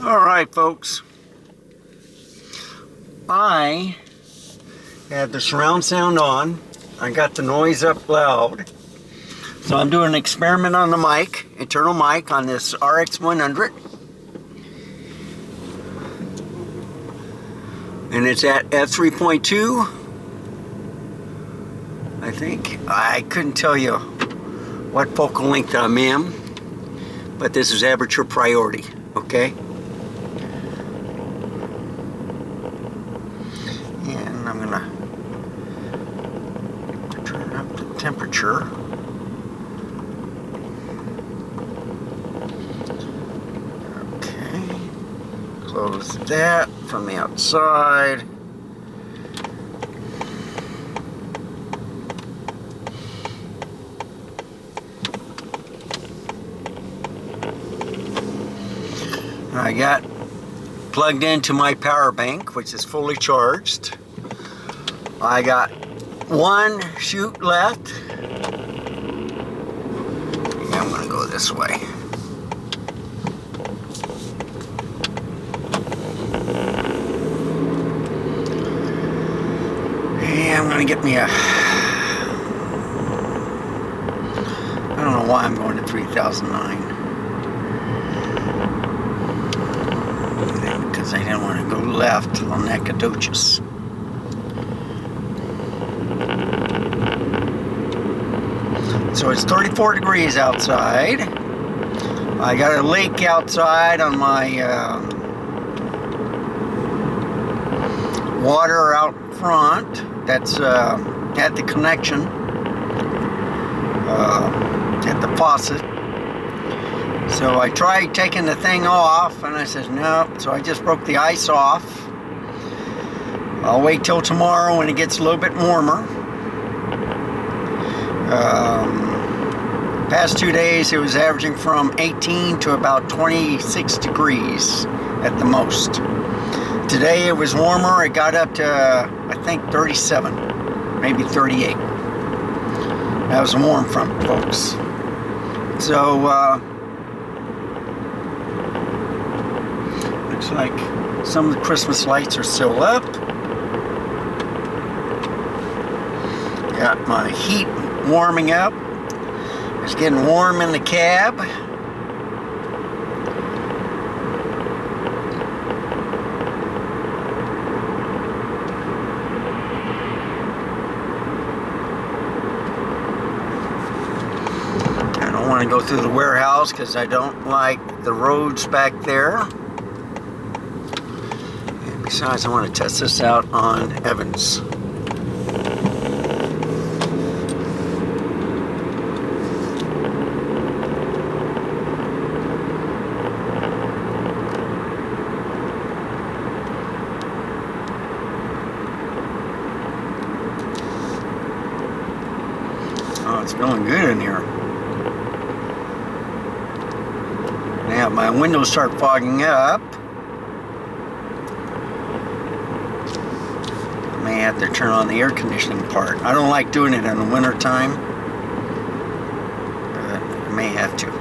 Alright folks, I had the surround sound on. I got the noise up loud. So I'm doing an experiment on the mic, internal mic on this RX100. And it's at f3.2, I think. I couldn't tell you what focal length I'm in, but this is aperture priority, okay? And I'm gonna turn up the temperature. Okay, close that from the outside. I got plugged into my power bank, which is fully charged. I got one chute left. Yeah, I'm gonna go this way. Yeah, I'm gonna get me a... I don't know why I'm going to 3009. Because I didn't want to go left on Nacogdoches. So it's 34 degrees outside. I got a lake outside on my water out front. That's at the connection, at the faucet. So I tried taking the thing off, and I said no. So I just broke the ice off. I'll wait till tomorrow when it gets a little bit warmer. Past 2 days it was averaging from 18 to about 26 degrees at the most. Today it was warmer. It got up to I think 37, maybe 38. That was a warm front, folks. So looks like some of the Christmas lights are still up. Got my heat warming up. It's getting warm in the cab. I don't want to go through the warehouse because I don't like the roads back there. And besides, I want to test this out on Evans. Oh, it's feeling good in here. Now my windows start fogging up. I may have to turn on the air conditioning part. I don't like doing it in the winter time, but I may have to.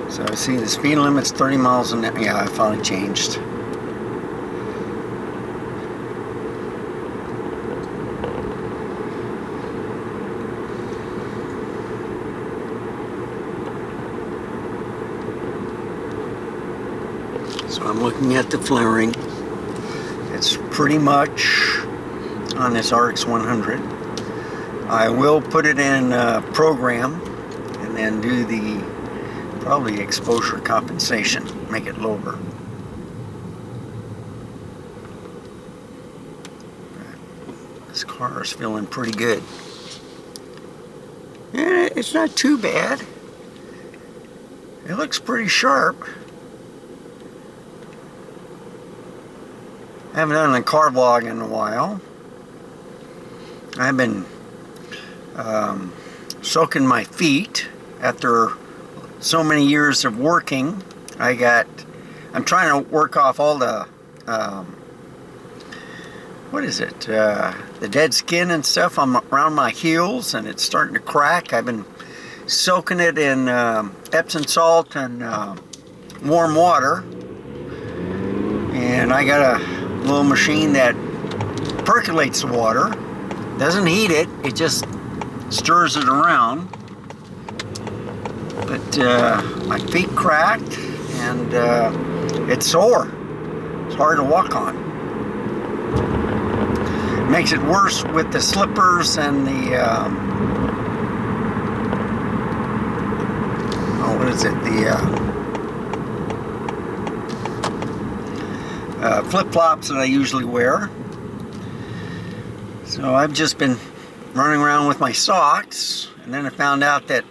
So I see the speed limit's 30 miles an hour. Yeah, I finally changed. So I'm looking at the flaring. It's pretty much on this RX100. I will put it in program and then do the probably exposure compensation, make it lower. This car is feeling pretty good. Yeah, it's not too bad. It looks pretty sharp. I haven't done a car vlog in a while. I've been soaking my feet after so many years of working I'm trying to work off all the, what is it, the dead skin and stuff around my heels, and it's starting to crack. I've been soaking it in Epsom salt and warm water, and I got a little machine that percolates the water, doesn't heat it, it just stirs it around. But my feet cracked, and it's sore. It's hard to walk on. It makes it worse with the slippers and the what is it? The flip-flops that I usually wear. So I've just been running around with my socks, and then I found out that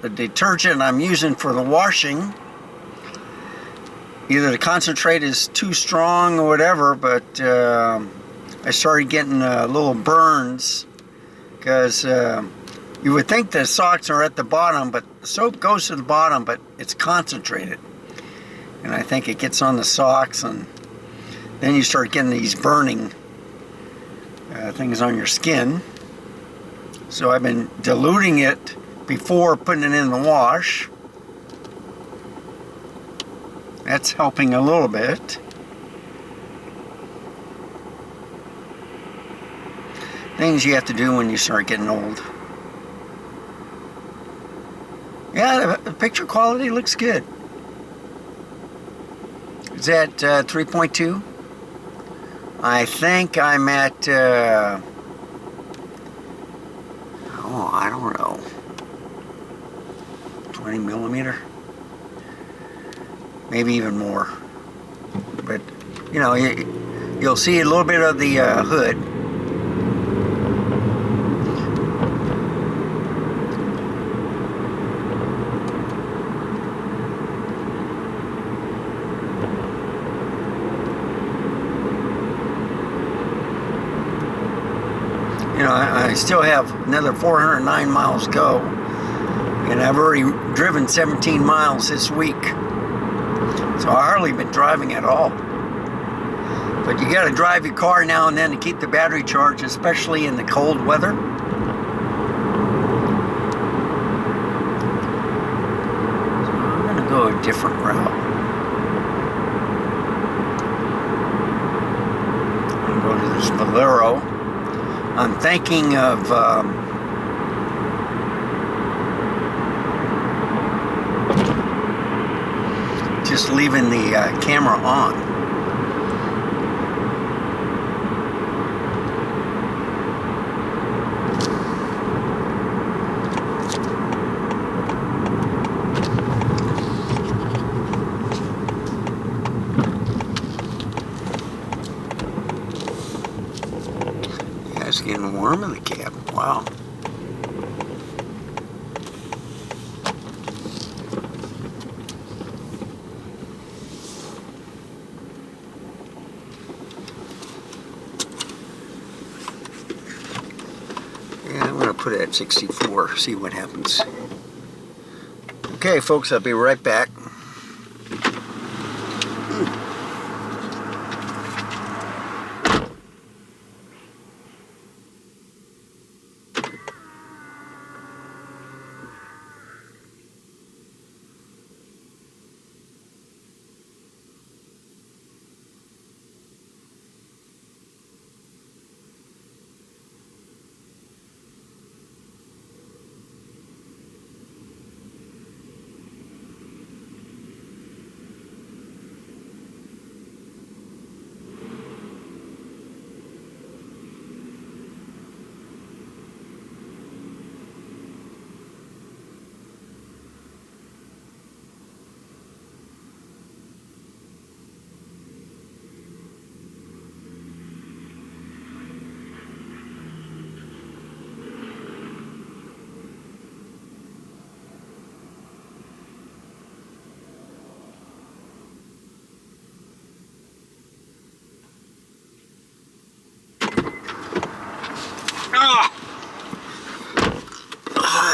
the detergent I'm using for the washing, either the concentrate is too strong or whatever, but I started getting little burns, because you would think the socks are at the bottom, but the soap goes to the bottom, but it's concentrated, and I think it gets on the socks, and then you start getting these burning things on your skin. So I've been diluting it before putting it in the wash. That's helping a little bit. Things you have to do when you start getting old. Yeah, the picture quality looks good. Is that 3.2? I think I'm at, I don't know, 20 millimeter, maybe even more. But, you know, you'll see a little bit of the hood. You know, I still have another 409 miles to go, and I've already driven 17 miles this week, so I hardly been driving at all. But you got to drive your car now and then to keep the battery charged, especially in the cold weather. So I'm going to go a different route. I'm going to go to this Valero. I'm thinking of just leaving the camera on. It's getting warm in the cab. Wow. Yeah, I'm going to put it at 64, see what happens. Okay, folks, I'll be right back.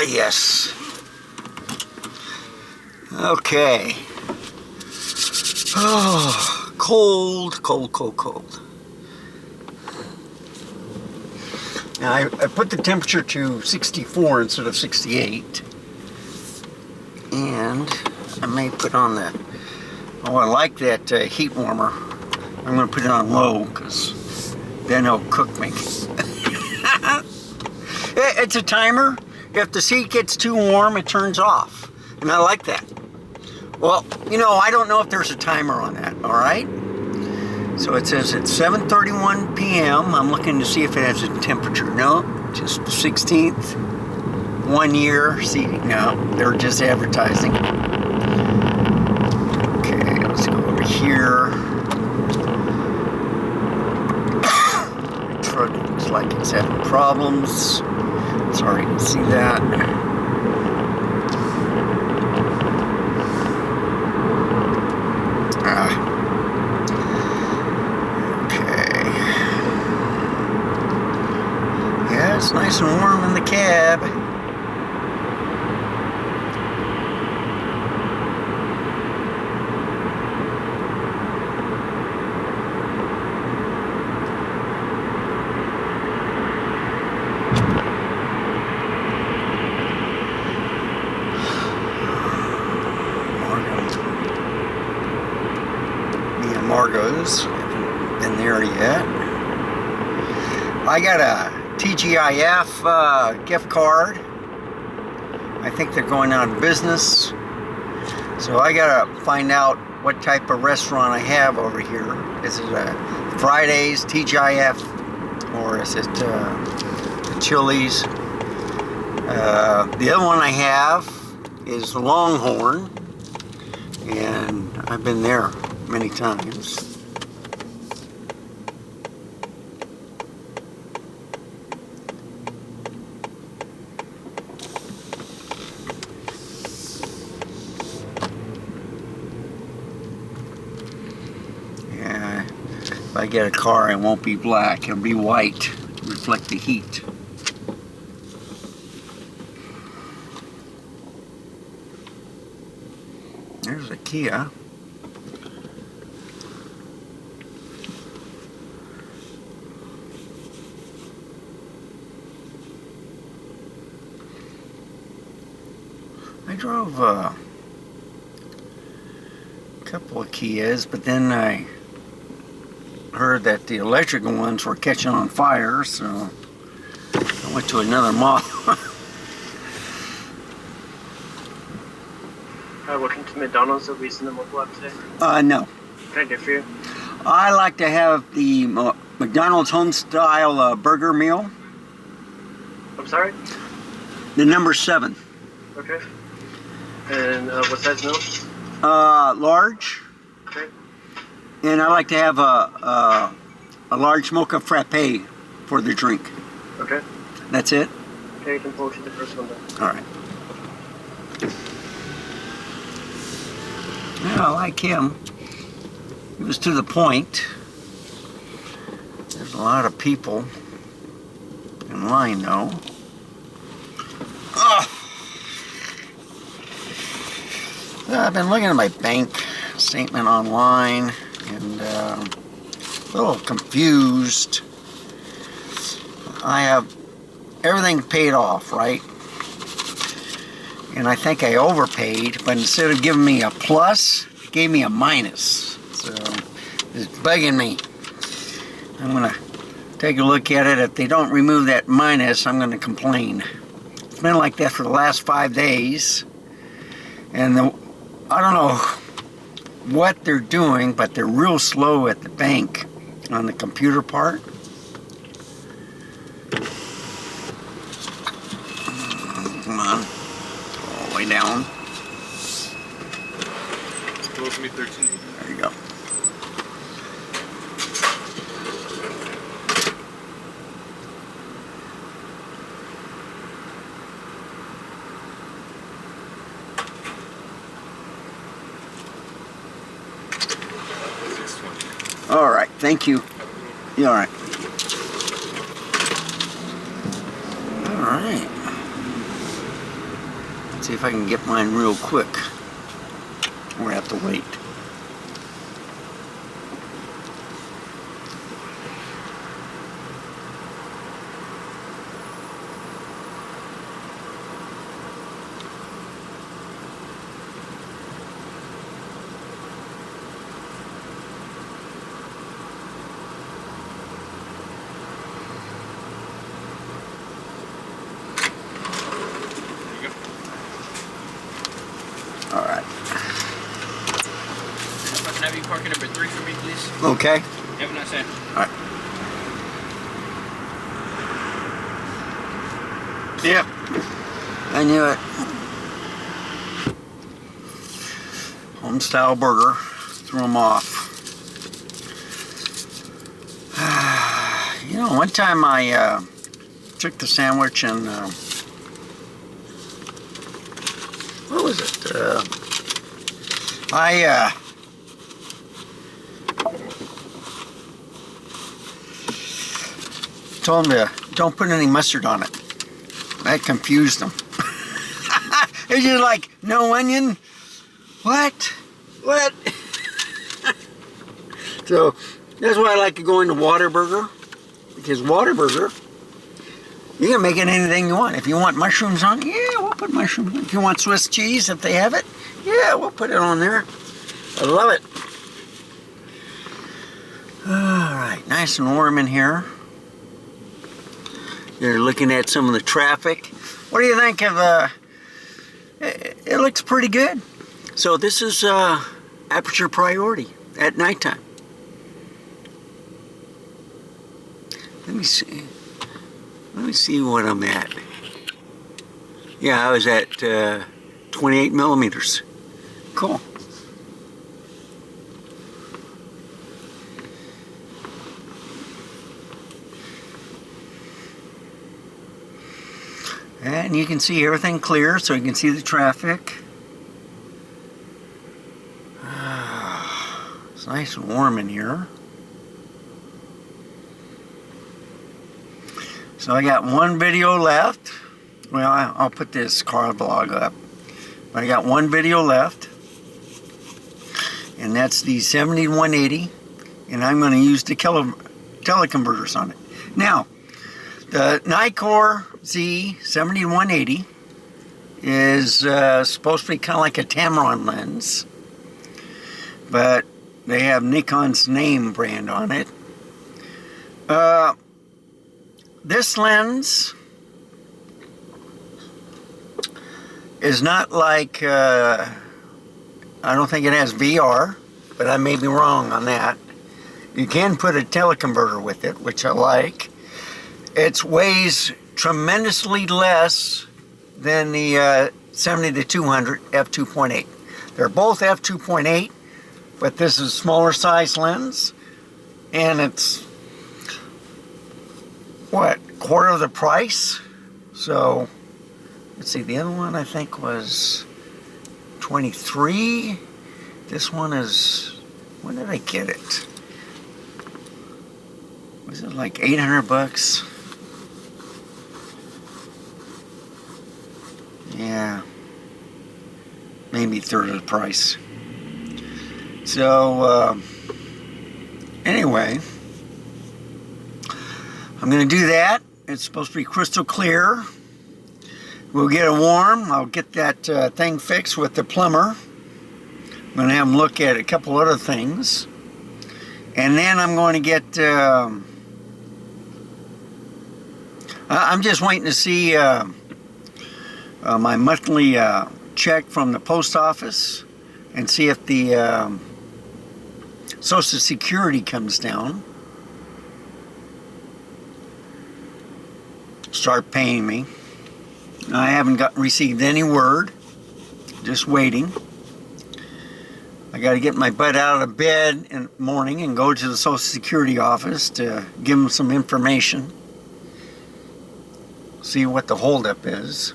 Yes. Okay. Oh, cold, cold, cold, cold. Now I put the temperature to 64 instead of 68. And I may put on the, oh, I like that heat warmer. I'm going to put it on low because then it'll cook me. It's a timer. If the seat gets too warm, it turns off. And I like that. Well, you know, I don't know if there's a timer on that, all right? So it says it's 7:31 p.m. I'm looking to see if it has a temperature. No, just the 16th. 1 year seating. No, they're just advertising. Okay, let's go over here. The truck looks like it's having problems. Sorry, you can see that. Okay. Yeah, it's nice and warm in the cab. Margot's. Haven't been there yet. I got a TGIF gift card. I think they're going out of business. So I gotta find out what type of restaurant I have over here. Is it a Fridays TGIF or is it Chili's? The other one I have is the Longhorn, and I've been there many times. Yeah, if I get a car, it won't be black, it'll be white to reflect the heat. There's a Kia. I drove a couple of Kias, but then I heard that the electrical ones were catching on fire, so I went to another model. Welcome to McDonald's. Are we in the mobile app today? No. What can I do for you? I like to have the McDonald's home-style burger meal. I'm sorry? The number 7. Okay. And what size meal? Large. Okay. And I like to have a large mocha frappe for the drink. Okay. That's it? Okay, you can pull to the first one then. All right. Yeah, I like him. He was to the point. There's a lot of people in line though. Ugh. I've been looking at my bank statement online and a little confused. I have everything paid off, right? And I think I overpaid, but instead of giving me a plus, it gave me a minus. So it's bugging me. I'm gonna take a look at it. If they don't remove that minus, I'm gonna complain. It's been like that for the last 5 days. And I don't know what they're doing, but they're real slow at the bank on the computer part. Come on. All the way down. It's supposed to be 13. There you go. All right, thank you. You all right? All right. Let's see if I can get mine real quick. We're gonna have to wait. delivery for me, please? Okay. Have a nice day. All right. Yep. I knew it. Home style burger. Threw them off. You know, one time I took the sandwich and what was it? I told him to don't put any mustard on it. That confused them. It's just like, no onion? What? What? So, that's why I like to go into Whataburger. Because Whataburger, you can make it anything you want. If you want mushrooms on it, yeah, we'll put mushrooms. If you want Swiss cheese, if they have it, yeah, we'll put it on there. I love it. Alright, nice and warm in here. You're looking at some of the traffic. What do you think of, it looks pretty good. So this is aperture priority at nighttime. Let me see. Let me see what I'm at. Yeah, I was at 28 millimeters. Cool. And you can see everything clear, so you can see the traffic. It's nice and warm in here. So I got one video left. Well, I'll put this car vlog up. But I got one video left. And that's the 7180. And I'm going to use the teleconverters on it. Now, the Nikkor Z-7180 is supposed to be kind of like a Tamron lens. But they have Nikon's name brand on it. This lens is not like, I don't think it has VR, but I may be wrong on that. You can put a teleconverter with it, which I like. It weighs tremendously less than the 70-200 f2.8. They're both f2.8, but this is a smaller size lens, and it's what, quarter of the price? So let's see, the other one I think was 23. This one is, when did I get it? Was it like 800 bucks? Yeah, maybe third of the price. So anyway, I'm going to do that. It's supposed to be crystal clear. We'll get it warm. I'll get that thing fixed with the plumber. I'm going to have him look at a couple other things. And then I'm going to get... I'm just waiting to see my monthly check from the post office and see if the Social Security comes down. Start paying me. I haven't received any word. Just waiting. I got to get my butt out of bed in the morning and go to the Social Security office to give them some information. See what the holdup is.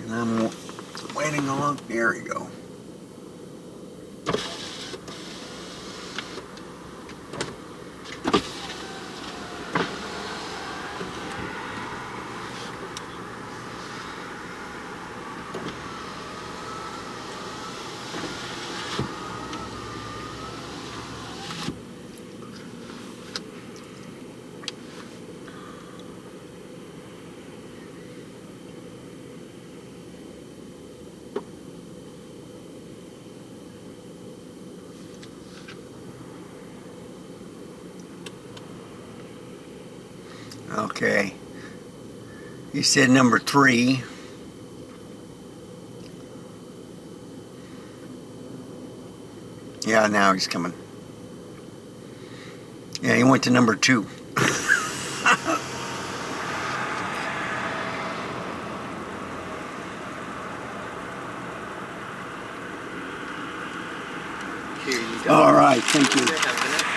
And I'm waiting along. There we go. Okay. He said number 3. Yeah, now he's coming. Yeah, he went to number 2. Here you go. All right, thank you.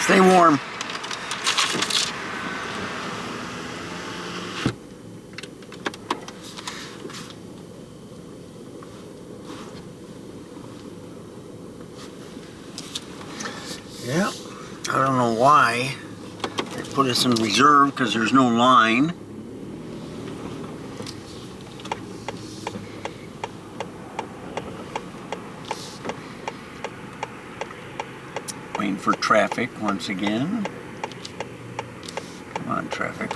Stay warm. Yeah, I don't know why they put us in reserve, because there's no line. Waiting for traffic once again. Come on, traffic.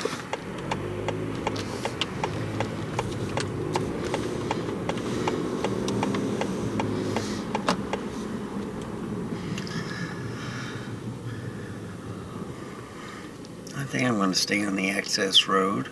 I think I'm going to stay on the access road.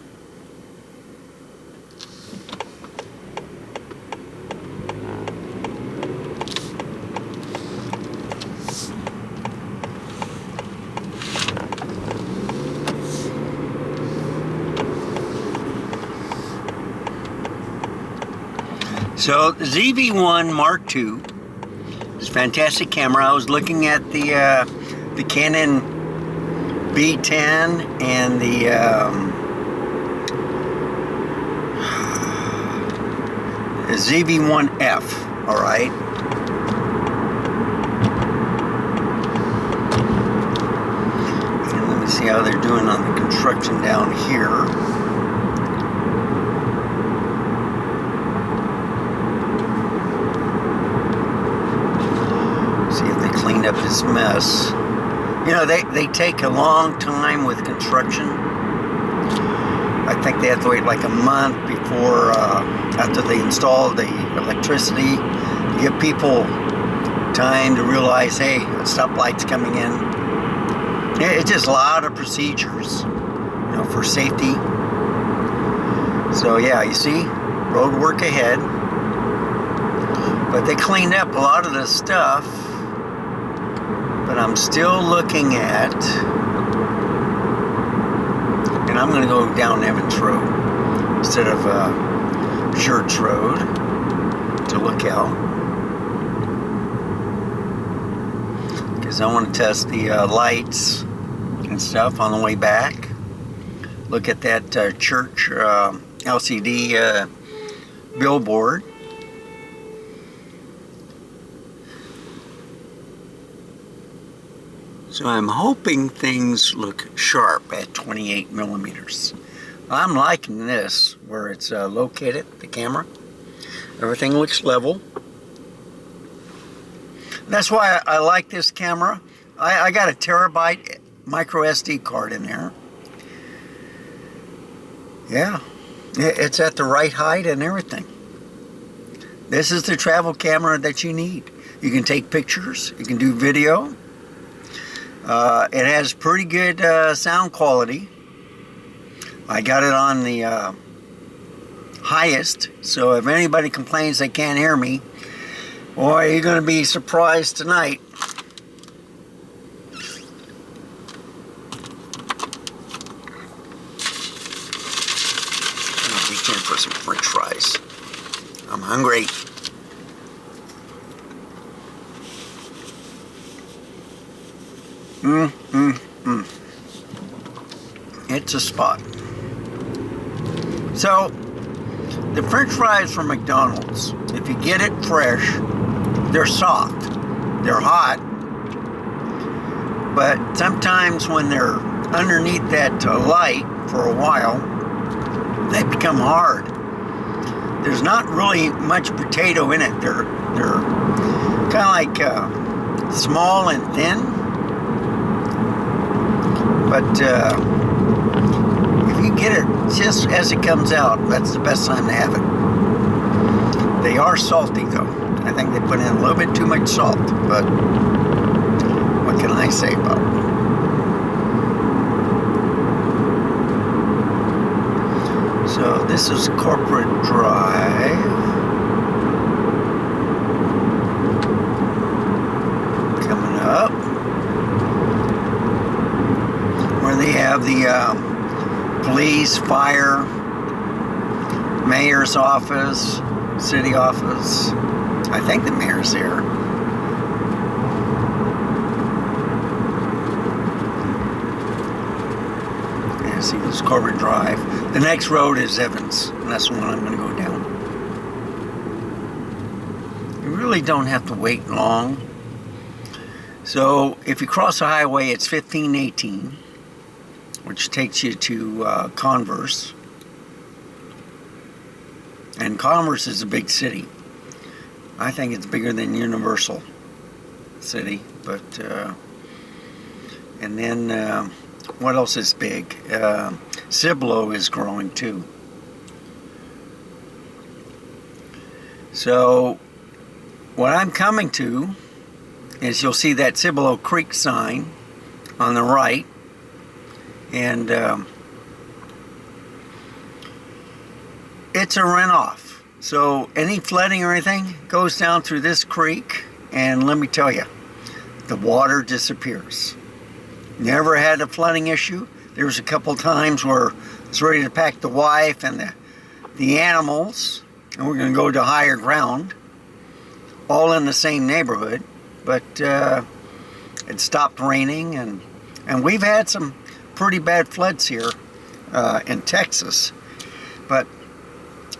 So the ZV-1 Mark II is a fantastic camera. I was looking at the Canon B10 and the ZV-1F. All right. And let me see how they're doing on the construction down here. Cleaned up this mess. You know, they take a long time with construction. I think they have to wait like a month before, after they install the electricity, to give people time to realize, hey, a stoplight's coming in. It's just a lot of procedures, you know, for safety. So yeah, you see, road work ahead. But they cleaned up a lot of this stuff. But I'm still looking at, and I'm going to go down Evans Road instead of Shirts Road to look out, because I want to test the lights and stuff on the way back. Look at that church LCD billboard. So I'm hoping things look sharp at 28 millimeters. I'm liking this, where it's located, the camera. Everything looks level. That's why I like this camera. I got a terabyte micro SD card in there. Yeah, it's at the right height and everything. This is the travel camera that you need. You can take pictures, you can do video. It has pretty good sound quality. I got it on the highest, so if anybody complains they can't hear me, boy, you're going to be surprised tonight. I'll reach in for some French fries. I'm hungry. It's a spot. So, the French fries from McDonald's, if you get it fresh, they're soft. They're hot. But sometimes when they're underneath that light for a while, they become hard. There's not really much potato in it. They're kind of like small and thin. But if you get it just as it comes out, that's the best time to have it. They are salty though. I think they put in a little bit too much salt, but what can I say about it? So this is Corporate Drive. Coming up. Where they have the police, fire, mayor's office, city office. I think the mayor's there. Yeah, see, this is Corporate Drive. The next road is Evans, and that's the one I'm going to go down. You really don't have to wait long. So if you cross the highway, it's 1518, which takes you to Converse. And Commerce is a big city. I think it's bigger than Universal City, but and then what else is big? Cibolo is growing too. So what I'm coming to is you'll see that Cibolo Creek sign on the right, and it's a runoff. So any flooding or anything goes down through this creek, and let me tell you, the water disappears. Never had a flooding issue. There was a couple times where I was ready to pack the wife and the animals, and we're going to go to higher ground, all in the same neighborhood, but it stopped raining, and we've had some pretty bad floods here in Texas, but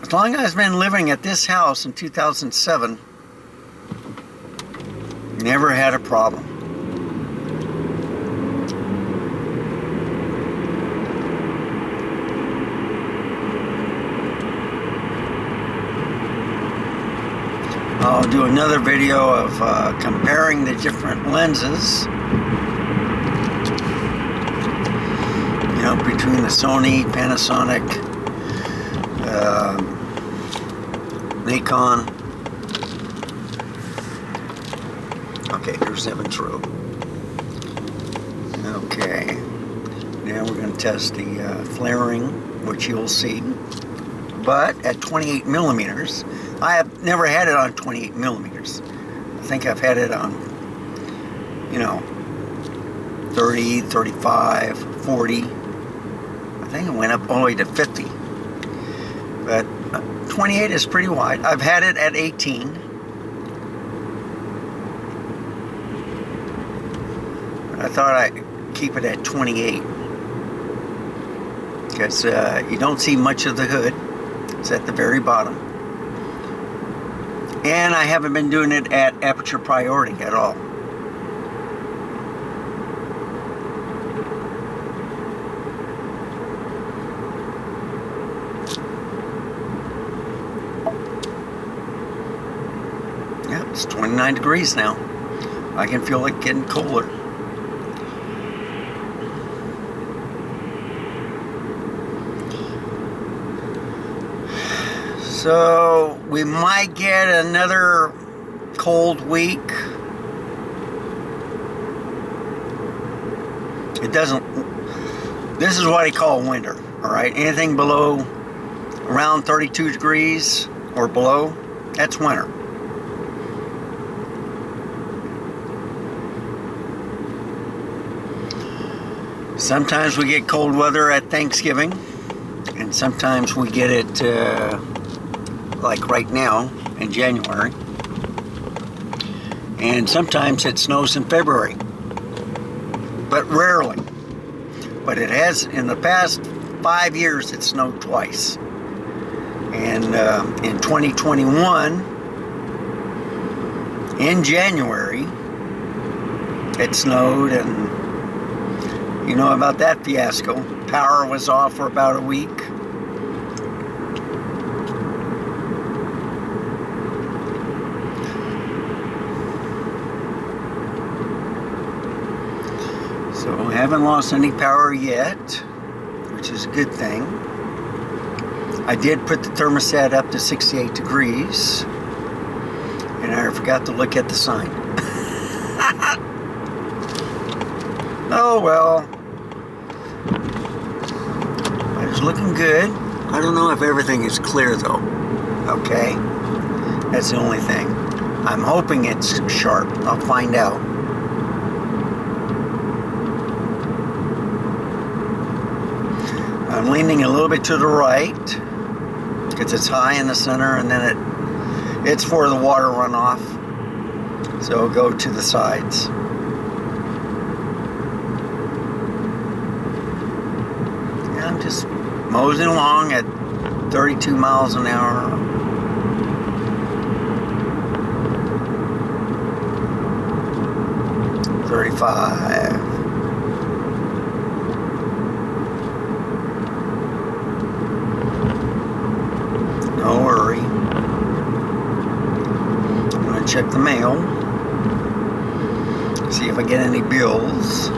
as long as I've been living at this house in 2007, never had a problem. I'll do another video of comparing the different lenses, you know, between the Sony, Panasonic, Nikon. Okay, here's Evans Road. Okay, now we're going to test the flaring, which you'll see. But at 28 millimeters, I have never had it on 28 millimeters. I think I've had it on, you know, 30, 35, 40. I think it went up all the way to 50. But 28 is pretty wide. I've had it at 18. But I thought I'd keep it at 28. Because you don't see much of the hood. It's at the very bottom. And I haven't been doing it at aperture priority at all. Yeah, it's 29 degrees now. I can feel it getting colder. So we might get another cold week. It doesn't, this is what I call winter, all right? Anything below around 32 degrees or below, that's winter. Sometimes we get cold weather at Thanksgiving, and sometimes we get it like right now in January, and sometimes it snows in February, but rarely. But it has, in the past 5 years, it snowed twice. And in 2021, in January, it snowed, and you know about that fiasco. Power was off for about a week. So I haven't lost any power yet, which is a good thing. I did put the thermostat up to 68 degrees, and I forgot to look at the sign. Oh well. It's looking good. I don't know if everything is clear though. Okay, that's the only thing. I'm hoping it's sharp. I'll find out. I'm leaning a little bit to the right because it's high in the center, and then it's for the water runoff, so it'll go to the sides. And I'm just moseying along at 32 miles an hour. $35. No worry. I'm going to check the mail. See if I get any bills.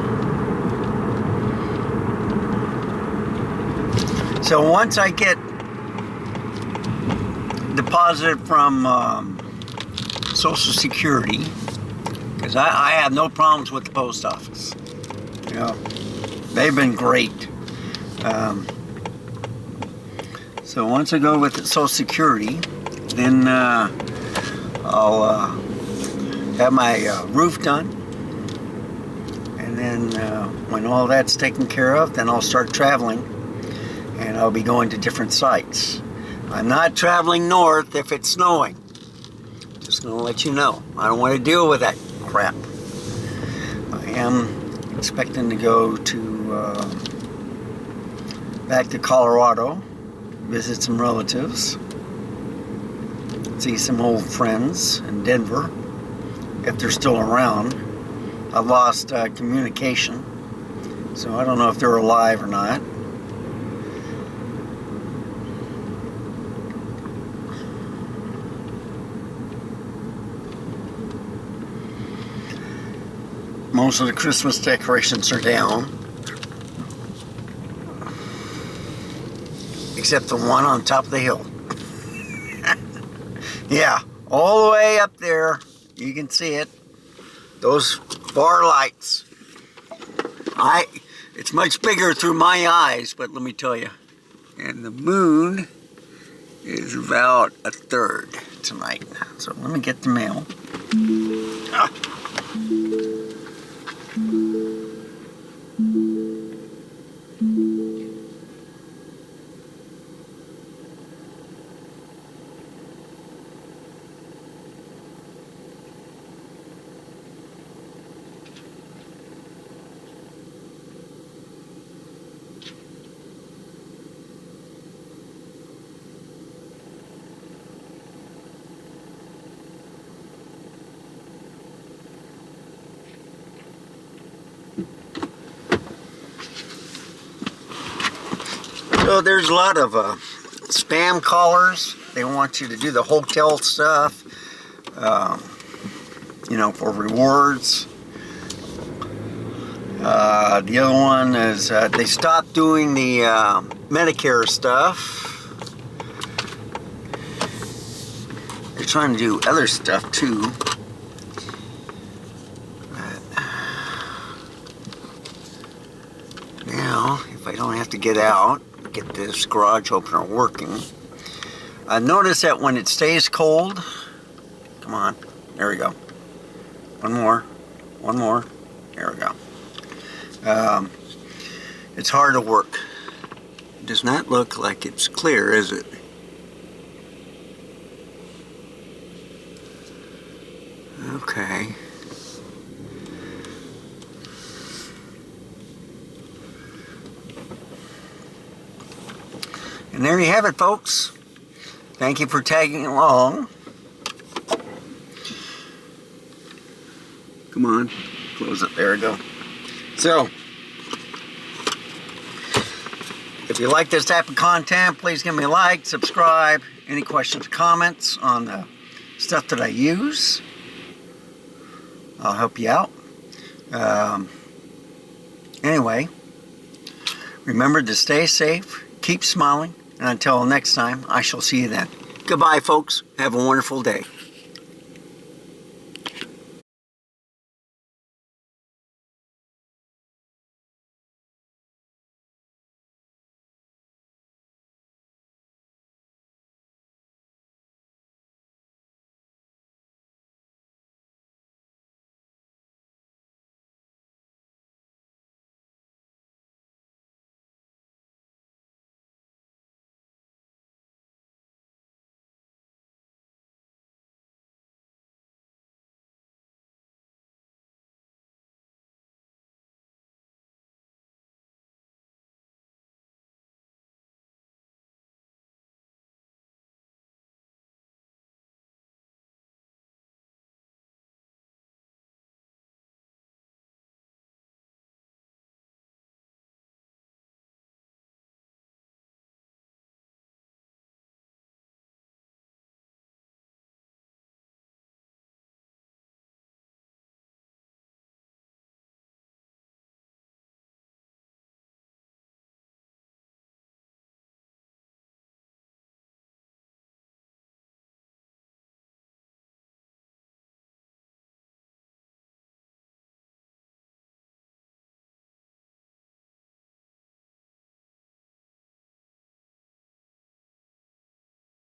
So once I get deposited from Social Security, because I have no problems with the post office. You know, they've been great. So once I go with Social Security, then I'll have my roof done. And then when all that's taken care of, then I'll start traveling. And I'll be going to different sites. I'm not traveling north if it's snowing. Just going to let you know. I don't want to deal with that crap. I am expecting to go to back to Colorado, visit some relatives, see some old friends in Denver, if they're still around. I lost communication, so I don't know if they're alive or not. Most of the Christmas decorations are down, except the one on top of the hill. Yeah, all the way up there, you can see it. Those bar lights. It's much bigger through my eyes, but let me tell you. And the moon is about a third tonight. So let me get the mail. Ah. So there's a lot of spam callers. They want you to do the hotel stuff, you know, for rewards. The other one is they stopped doing the Medicare stuff. They're trying to do other stuff too. Now, if I don't have to get out, get this garage opener working. I notice that when it stays cold, come on, there we go. One more, there we go. It's hard to work. It does not look like it's clear, is it? Okay. And there you have it, folks. Thank you for tagging along. Come on, close it. There we go. So, if you like this type of content, please give me a like, subscribe. Any questions or comments on the stuff that I use, I'll help you out. Anyway, remember to stay safe, keep smiling, and until next time, I shall see you then. Goodbye, folks. Have a wonderful day.